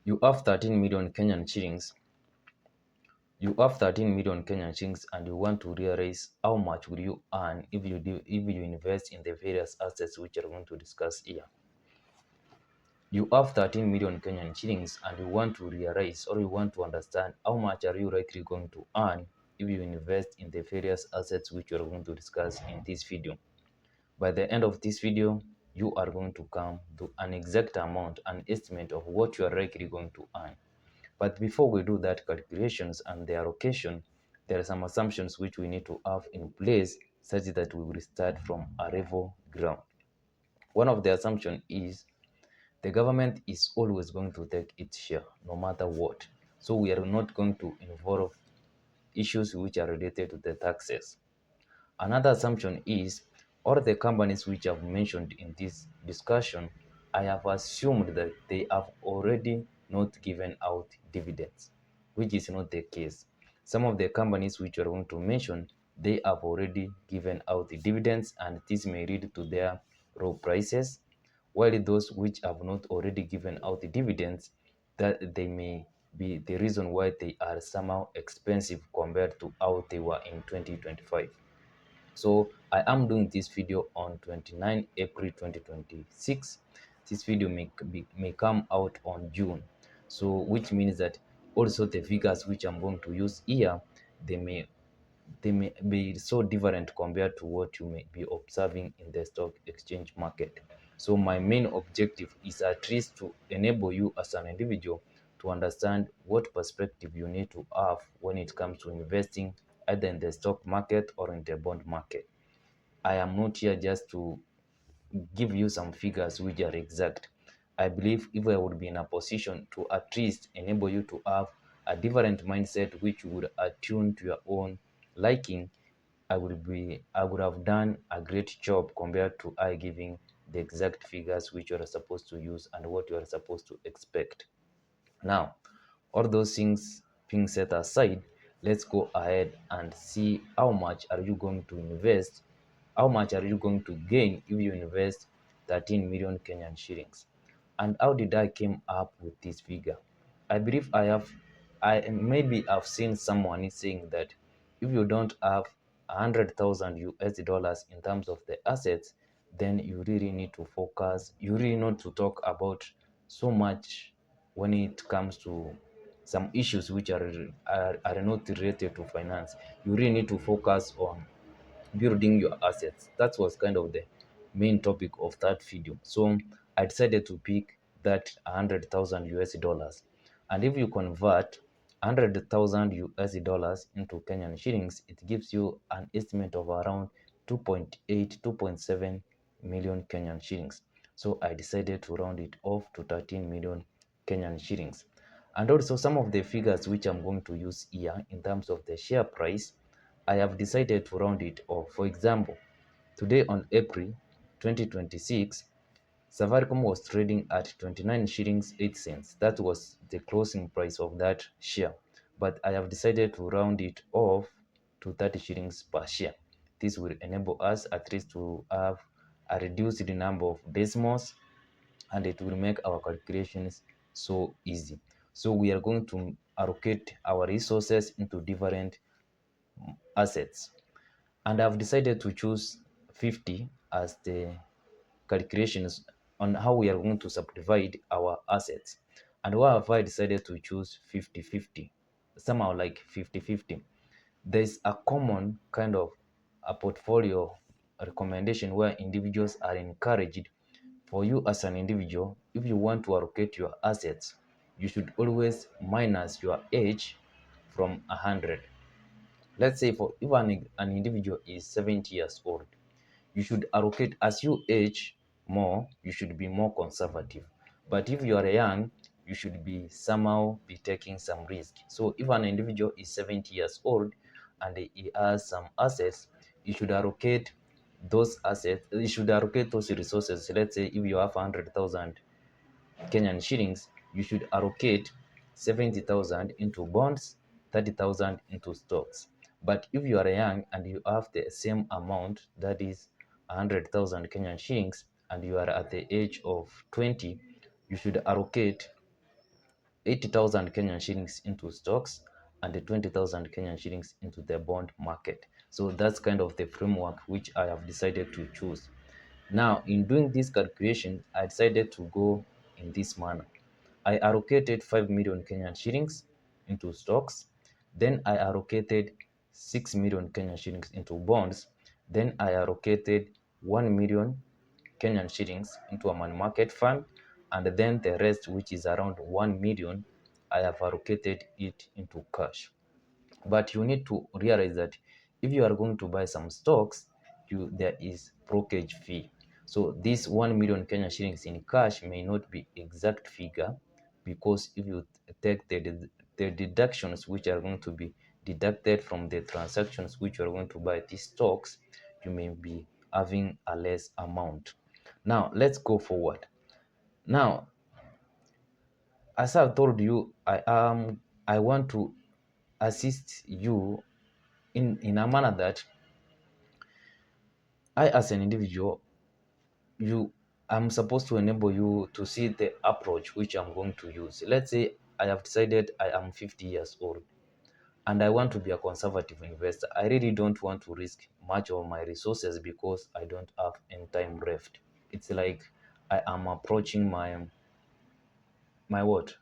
You have 13 million Kenyan shillings. You have 13 million Kenyan shillings and you want to realize how much will you earn if you invest in the various assets which are going to discuss here. You have 13 million Kenyan shillings and you want to realize or you want to understand how much are you likely going to earn if you invest in the various assets which we are going to discuss in this video. By the end of this video, you are going to come to an exact amount, an estimate of what you are likely going to earn. But before we do that calculations and the allocation, there are some assumptions which we need to have in place such that we will start from a level ground. One of the assumptions is the government is always going to take its share no matter what. So we are not going to involve issues which are related to the taxes. Another assumption is all the companies which I've mentioned in this discussion, I have assumed that they have already not given out dividends, which is not the case. Some of the companies which are going to mention, they have already given out the dividends and this may lead to their low prices, while those which have not already given out the dividends, that they may be the reason why they are somehow expensive compared to how they were in 2025. So I am doing this video on 29 April 2026. This video may come out on June, so which means that also the figures which I'm going to use here, they may be so different compared to what you may be observing in the stock exchange market. So my main objective is at least to enable you as an individual to understand what perspective you need to have when it comes to investing either in the stock market or in the bond market. I am not here just to give you some figures which are exact. I believe if I would be in a position to at least enable you to have a different mindset which would attune to your own liking, I would have done a great job compared to I giving the exact figures which you are supposed to use and what you are supposed to expect. Now, all those things being set aside, let's go ahead and see how much are you going to invest, how much are you going to gain if you invest 13 million Kenyan shillings. And how did I came up with this figure? I believe I maybe I've seen someone saying that if you don't have 100,000 US dollars in terms of the assets, then you really need to focus, you really need to talk about so much when it comes to some issues which are not related to finance. You really need to focus on building your assets. That was kind of the main topic of that video. So I decided to pick that 100,000 US dollars. And if you convert 100,000 US dollars into Kenyan shillings, it gives you an estimate of around 2.8, 2.7 million Kenyan shillings. So I decided to round it off to 13 million Kenyan shillings. And also some of the figures which I'm going to use here in terms of the share price, I have decided to round it off. For example, today on April 2026, Safaricom was trading at 29 shillings 8 cents. That was the closing price of that share. But I have decided to round it off to 30 shillings per share. This will enable us at least to have a reduced number of decimals and it will make our calculations so easy. So we are going to allocate our resources into different assets, and I've decided to choose 50 as the calculations on how we are going to subdivide our assets. And why have I decided to choose 50-50, somehow like 50-50? There's a common kind of a portfolio recommendation where individuals are encouraged, for you as an individual, if you want to allocate your assets, you should always minus your age from 100. Let's say for if an individual is 70 years old, you should allocate as you age more, you should be more conservative. But if you are young, you should be somehow be taking some risk. So if an individual is 70 years old and he has some assets, you should allocate those assets, you should allocate those resources. Let's say if you have 100,000 Kenyan shillings, you should allocate 70,000 into bonds, 30,000 into stocks. But if you are young and you have the same amount, that is 100,000 Kenyan shillings, and you are at the age of 20, you should allocate 80,000 Kenyan shillings into stocks and 20,000 Kenyan shillings into the bond market. So that's kind of the framework which I have decided to choose. Now, in doing this calculation, I decided to go in this manner. I allocated 5 million Kenyan shillings into stocks. Then I allocated 6 million Kenyan shillings into bonds. Then I allocated 1 million Kenyan shillings into a money market fund. And then the rest, which is around 1 million, I have allocated it into cash. But you need to realize that if you are going to buy some stocks, there is brokerage fee. So this 1 million Kenya shillings in cash may not be exact figure, because if you take the deductions which are going to be deducted from the transactions which you are going to buy these stocks, you may be having a less amount. Now let's go forward. Now, as I've told you, I want to assist you in a manner that I, as an individual, you I'm supposed to enable you to see the approach which I'm going to use. Let's say I have decided I am 50 years old and I want to be a conservative investor. I really don't want to risk much of my resources because I don't have any time left. It's like I am approaching my what?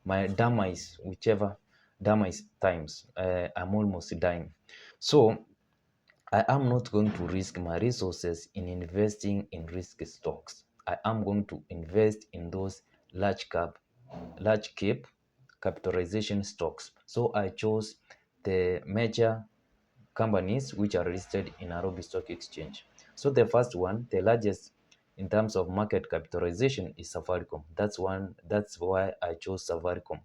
My demise, whichever demise times. I'm almost dying. So I am not going to risk my resources in investing in risk stocks. I am going to invest in those large cap capitalization stocks. So I chose the major companies which are listed in Nairobi Stock Exchange. So the first one, the largest in terms of market capitalization, is Safaricom. That's why I chose Safaricom.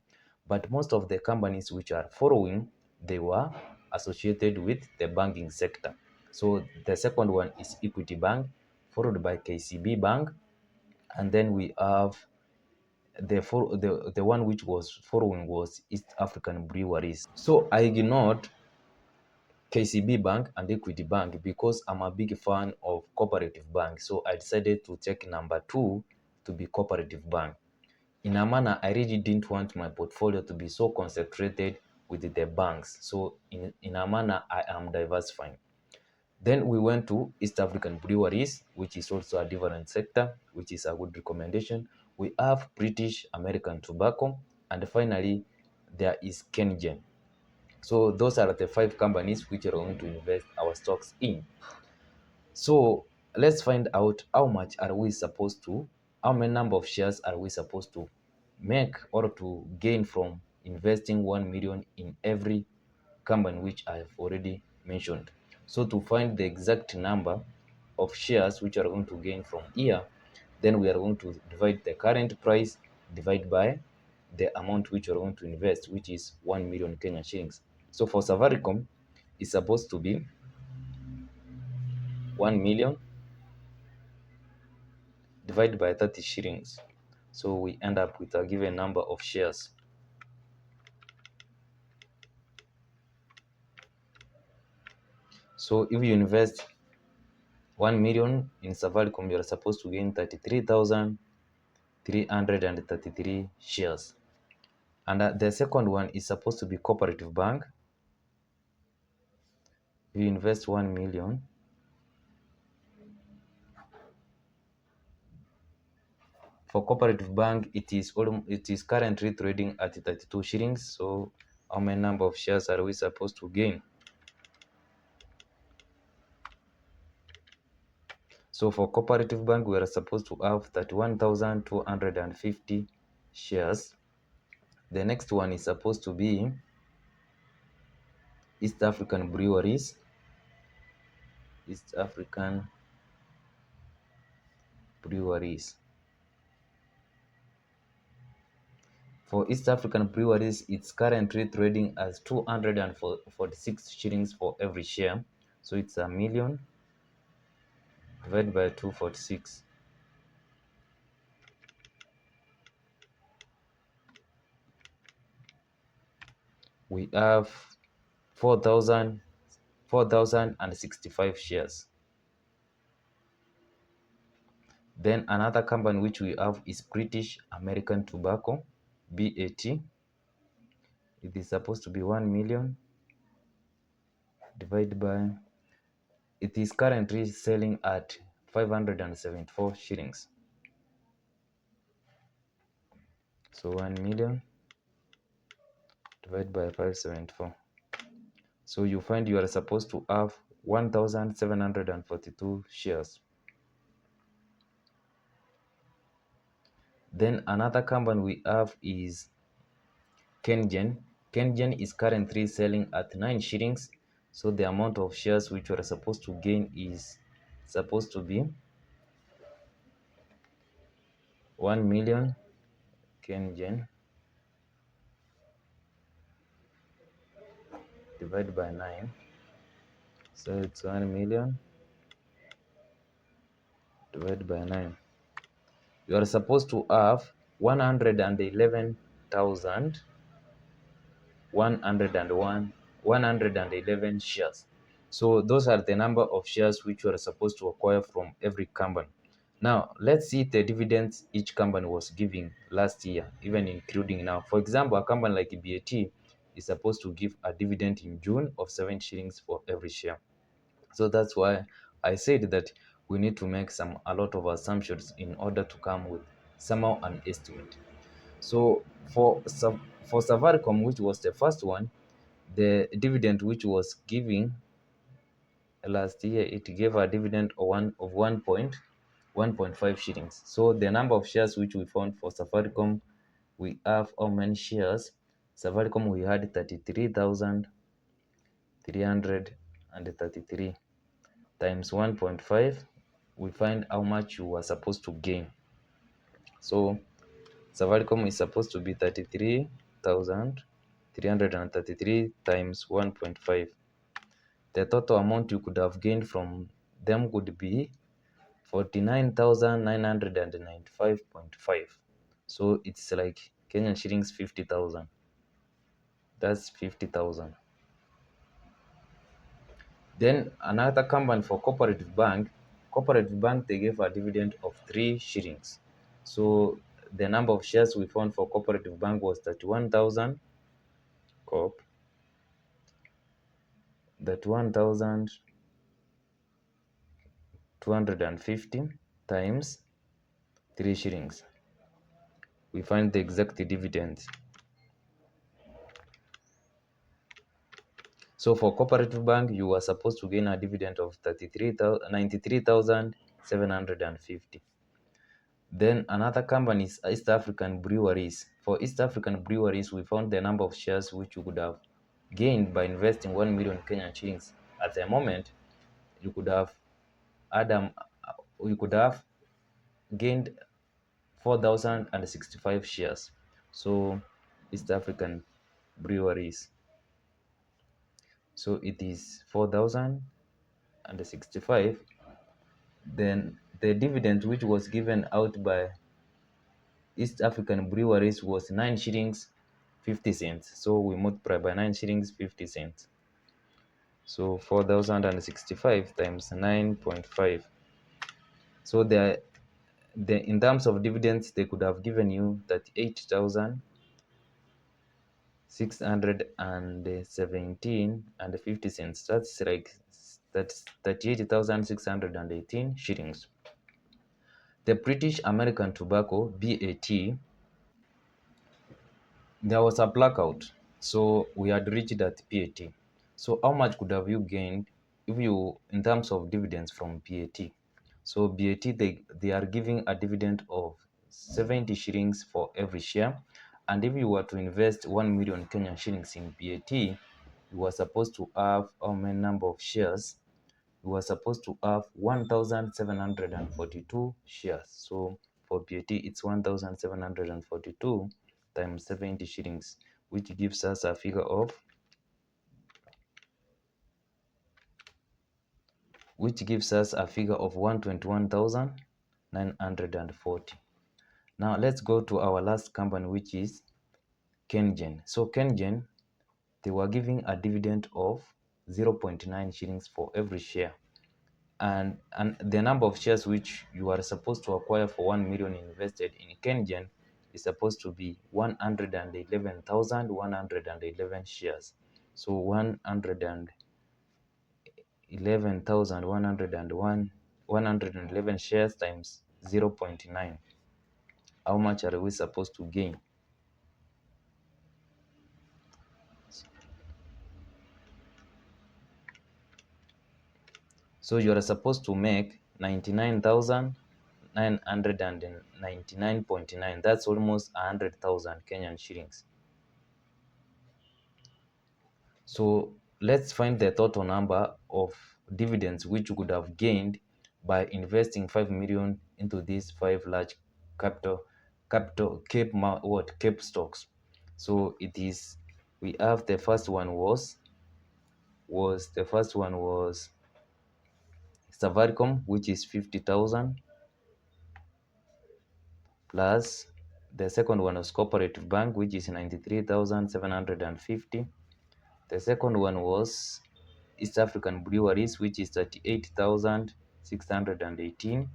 But most of the companies which are following, they were associated with the banking sector. So the second one is Equity Bank, followed by KCB Bank, and then we have the one which was following was East African Breweries. So I ignored KCB Bank and Equity Bank because I'm a big fan of Cooperative Bank. So I decided to take number two to be Cooperative Bank. In a manner, I really didn't want my portfolio to be so concentrated with the banks. So in a manner, I am diversifying. Then we went to East African Breweries, which is also a different sector, which is a good recommendation. We have British American Tobacco, and finally, there is Kengen. So those are the five companies which are going to invest our stocks in. So let's find out how many number of shares are we supposed to make or to gain from investing 1 million in every company which I have already mentioned. So to find the exact number of shares which are going to gain from here, then we are going to divide the current price divide by the amount which you are going to invest, which is 1 million Kenya shillings. So for Safaricom, it's supposed to be 1 million divided by 30 shillings. So we end up with a given number of shares. So if you invest 1 million in Safaricom, you are supposed to gain 33,333 shares. And the second one is supposed to be Cooperative Bank. If you invest 1 million, for Cooperative Bank, it is currently trading at 32 shillings. So how many number of shares are we supposed to gain? So for Cooperative Bank, we are supposed to have 31,250 shares. The next one is supposed to be East African Breweries. East African Breweries. For East African Breweries, it's currently trading as 246 shillings for every share. So it's a million divided by 246. We have 4,065 shares. Then another company which we have is British American Tobacco. BAT, it is supposed to be 1 million divided by, it is currently selling at 574 shillings. So 1 million divided by 574. So you find you are supposed to have 1,742 shares. Then another company we have is KenGen. KenGen is currently selling at 9 shillings. So the amount of shares which you are supposed to gain is supposed to be 1 million KenGen divided by 9. So it's 1 million divided by 9. You are supposed to have 111 shares. So those are the number of shares which you are supposed to acquire from every company. Now let's see the dividends each company was giving last year, even including now. For example, a company like BAT is supposed to give a dividend in June of 7 shillings for every share. So that's why I said that we need to make a lot of assumptions in order to come with somehow an estimate. So for Safaricom, which was the first one, the dividend which was giving last year, it gave a dividend of 1.5 shillings. So the number of shares which we found for Safaricom, we have how many shares? Safaricom, we had 33,333 times 1.5. We find how much you are supposed to gain. So Safaricom is supposed to be 33,333 times 1.5. The total amount you could have gained from them would be 49,995.5. So it's like Kenyan shillings 50,000. That's 50,000. Then another company for Cooperative Bank. Cooperative Bank, they gave a dividend of 3 shillings. So the number of shares we found for Cooperative Bank was 31,000 COP. That 1,250 times 3 shillings. We find the exact dividend. So for Cooperative Bank, you are supposed to gain a dividend of 93,750. Then another company is East African Breweries. For East African Breweries, we found the number of shares which you could have gained by investing 1 million Kenyan shillings. At the moment, you could have Adam, you could have gained 4,065 shares. So East African Breweries. So it is 4,065. Then the dividend which was given out by East African Breweries was 9 shillings 50 cents. So we multiply by 9 shillings 50 cents. So 4,065 times 9.5. So in terms of dividends, they could have given you 38,617.50 cents. That's 38,618 shillings. The British American Tobacco BAT, there was a blackout, so we had reached that PAT. So how much could have you gained if you in terms of dividends from PAT? So BAT, they are giving a dividend of 70 shillings for every share, and if you were to invest 1 million Kenyan shillings in BAT, you were supposed to have how many number of shares? You were supposed to have 1,742 shares. So for BAT, it's 1,742 times 70 shillings, which gives us a figure of 121,940. Now let's go to our last company, which is KenGen. So KenGen, they were giving a dividend of 0.9 shillings for every share. And the number of shares which you are supposed to acquire for 1 million invested in KenGen is supposed to be 111,111 shares. So 111 shares times 0.9. How much are we supposed to gain? So you are supposed to make 99,999.9. That's almost 100,000 Kenyan shillings. So let's find the total number of dividends which you could have gained by investing 5 million into these five large cape stocks. So it is, we have the first one was Safaricom, which is 50,000, plus the second one was Cooperative Bank, which is 93,750. The second one was East African Breweries, which is 38,618.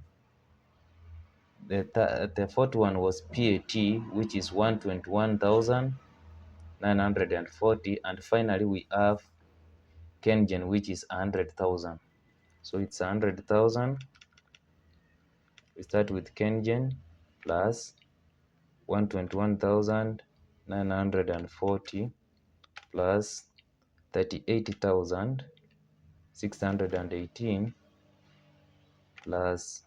The fourth one was PAT, which is 121,940. And finally, we have Kengen, which is 100,000. So it's 100,000. We start with Kengen plus 121,940 plus 38,618 plus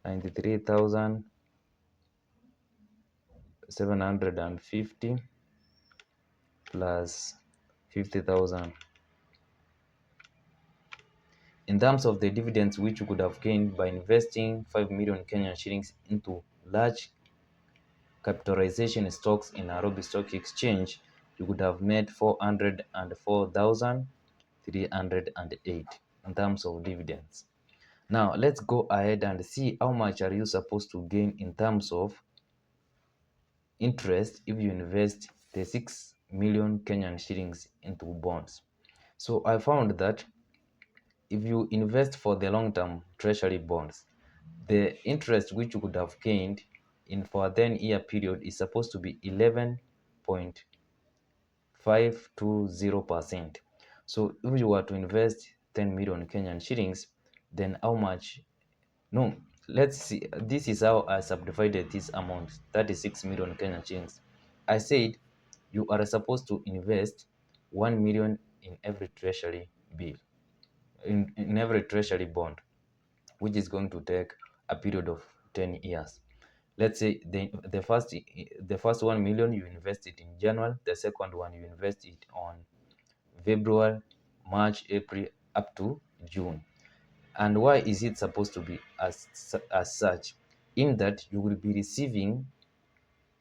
93,750 plus 50,000. In terms of the dividends which you could have gained by investing 5 million Kenyan shillings into large capitalization stocks in Nairobi Stock Exchange, you could have made 404,308 in terms of dividends. Now let's go ahead and see how much are you supposed to gain in terms of interest if you invest the 6 million Kenyan shillings into bonds. So I found that if you invest for the long-term treasury bonds, the interest which you could have gained in for a 10-year period is supposed to be 11.520%. So if you were to invest 10 million Kenyan shillings, then how much? No, let's see. This is how I subdivided this amount, 36 million Kenyan shillings. I said you are supposed to invest 1 million in every treasury bill, in every treasury bond, which is going to take a period of 10 years. Let's say the first 1 million you invest it in January, the second one you invest it on February, March, April, up to June. And why is it supposed to be as such? In that you will be receiving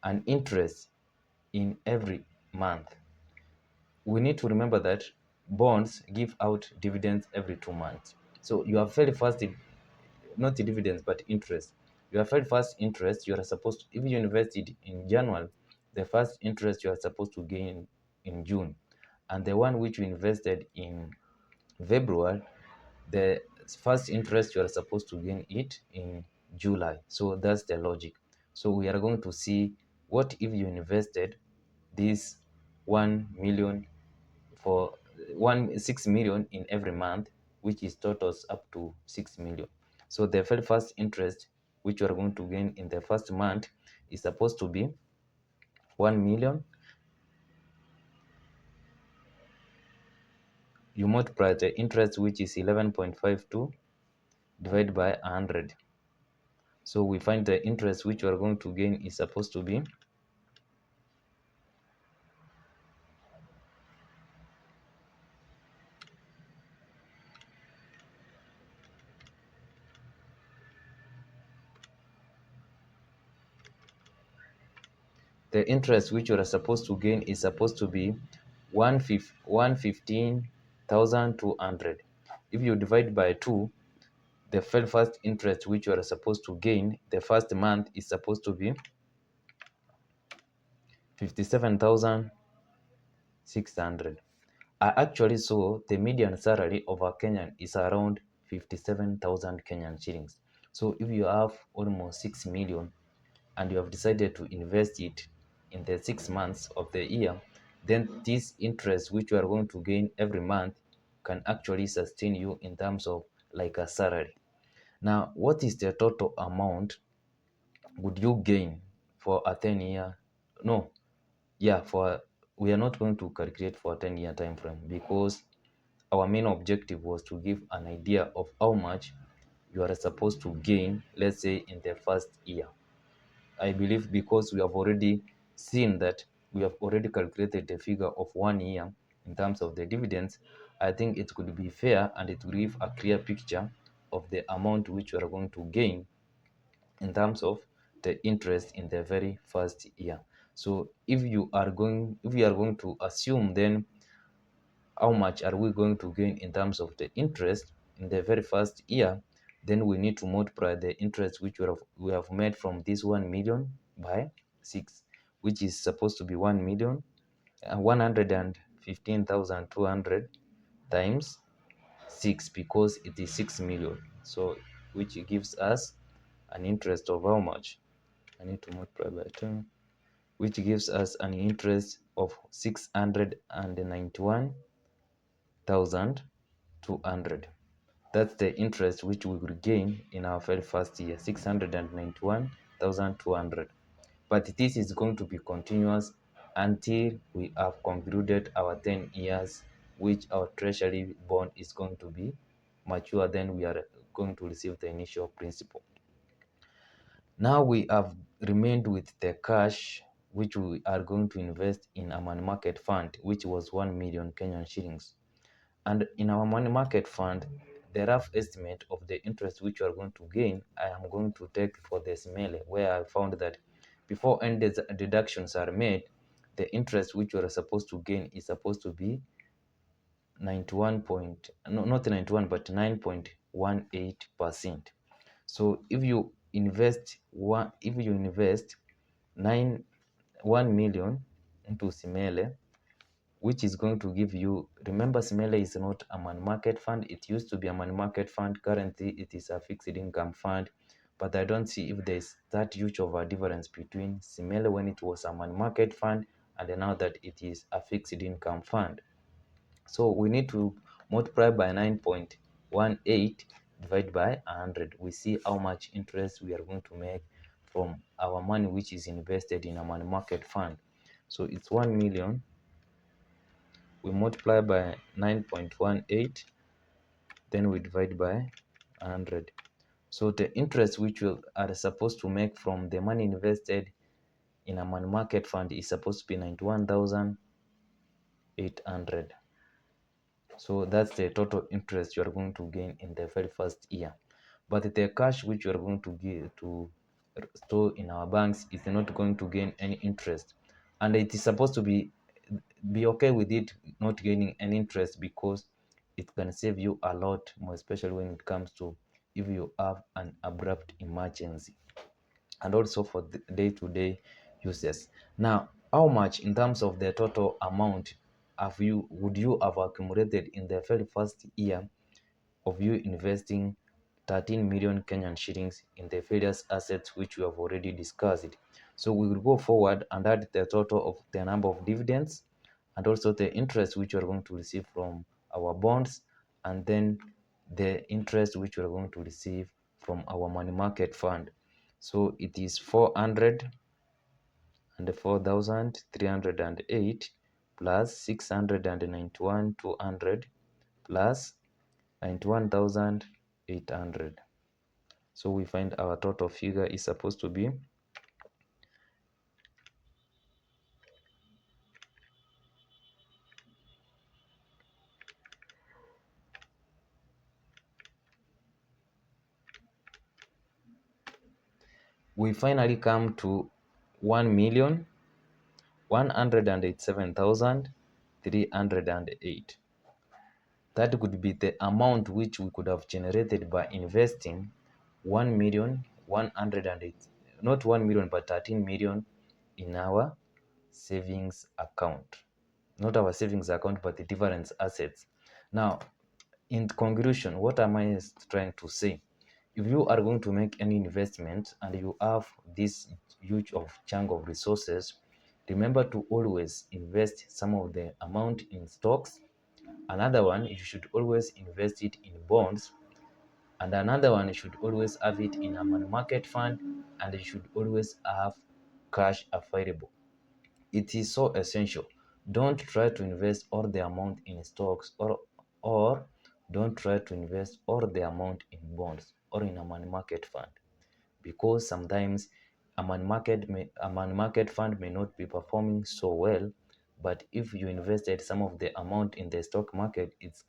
an interest in every month. We need to remember that bonds give out dividends every 2 months. So you are very first, not dividends but interest. Your very first interest you are supposed to, if you invest it in January, the first interest you are supposed to gain in June, and the one which you invested in February, the first interest you are supposed to gain it in July. So that's the logic. So we are going to see what if you invested this 1 million for 6 million in every month, which is totals up to 6 million. So the very first interest which you are going to gain in the first month is supposed to be 1 million. You multiply the interest, which is 11.52, divided by 100. So we find the interest which you are going to gain is supposed to be the interest which you are supposed to gain is supposed to be 115,200. If you divide by 2, the very first interest which you are supposed to gain the first month is supposed to be 57,600. I actually saw the median salary of a Kenyan is around 57,000 Kenyan shillings. So if you have almost 6 million, and you have decided to invest it in the 6 months of the year, then this interest which you are going to gain every month can actually sustain you in terms of like a salary. Now, what is the total amount would you gain for a 10-year? No, yeah, for we are not going to calculate for a 10-year time frame because our main objective was to give an idea of how much you are supposed to gain, let's say in the first year. I believe because we have already seen that we have already calculated the figure of 1 year in terms of the dividends, I think it could be fair and it will give a clear picture of the amount which you are going to gain in terms of the interest in the very first year. So if we are going to assume, then how much are we going to gain in terms of the interest in the very first year, then we need to multiply the interest which we have made from this 1 million by 6, which is supposed to be 1 million 115,200 times 6, because it is 6 million. So which gives us an interest of how much? I need to multiply by 10, which gives us an interest of 691,200. That's the interest which we will gain in our very first year, 691,200. But this is going to be continuous until we have concluded our 10 years, which our treasury bond is going to be mature. Then we are going to receive the initial principal. Now we have remained with the cash which we are going to invest in a money market fund, which was 1 million Kenyan shillings. And in our money market fund, the rough estimate of the interest which you are going to gain, I am going to take for the SMELE, where I found that before any deductions are made, the interest which you are supposed to gain is supposed to be 91 point, no, not 91, but 9.18%. So if you invest 1 million into SMELE, which is going to give you, remember SMELE is not a money market fund. It used to be a money market fund. Currently it is a fixed income fund, but I don't see if there's that huge of a difference between SMELE when it was a money market fund and now that it is a fixed income fund. So we need to multiply by 9.18 divided by 100. We see how much interest we are going to make from our money which is invested in a money market fund. So it's 1 million. We multiply by 9.18, then we divide by 100. So the interest which we are supposed to make from the money invested in a money market fund is supposed to be 91,800. So that's the total interest you are going to gain in the very first year. But the cash which you are going to give to store in our banks is not going to gain any interest, and it is supposed to be okay with it not gaining any interest, because it can save you a lot more, especially when it comes to if you have an abrupt emergency, and also for the day-to-day uses. Now, how much in terms of the total amount would you have accumulated in the very first year of you investing 13 million Kenyan shillings in the various assets which we have already discussed? So we will go forward and add the total of the number of dividends and also the interest which we are going to receive from our bonds, and then the interest which we are going to receive from our money market fund. So it is 404,308 plus 691,200 plus 91,800. So we find our total figure is supposed to be we finally come to 1,187,308. That could be the amount which we could have generated by investing 1,108, not 1 million, but 13 million in our savings account. Not our savings account, but the different assets. Now, in conclusion, what am I trying to say? If you are going to make any investment and you have this huge of chunk of resources, remember to always invest some of the amount in stocks. Another one, you should always invest it in bonds. And another one, you should always have it in a money market fund, and you should always have cash available. It is so essential. Don't try to invest all the amount in stocks, or don't try to invest all the amount in bonds or in a money market fund, because sometimes a money market fund may not be performing so well, but if you invested some of the amount in the stock market, it is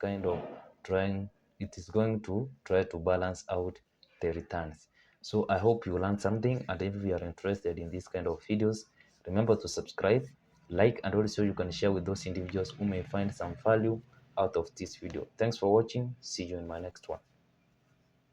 going to try to balance out the returns. So I hope you learned something, and if you are interested in this kind of videos, remember to subscribe, like, and also you can share with those individuals who may find some value out of this video. Thanks for watching. See you in my next one.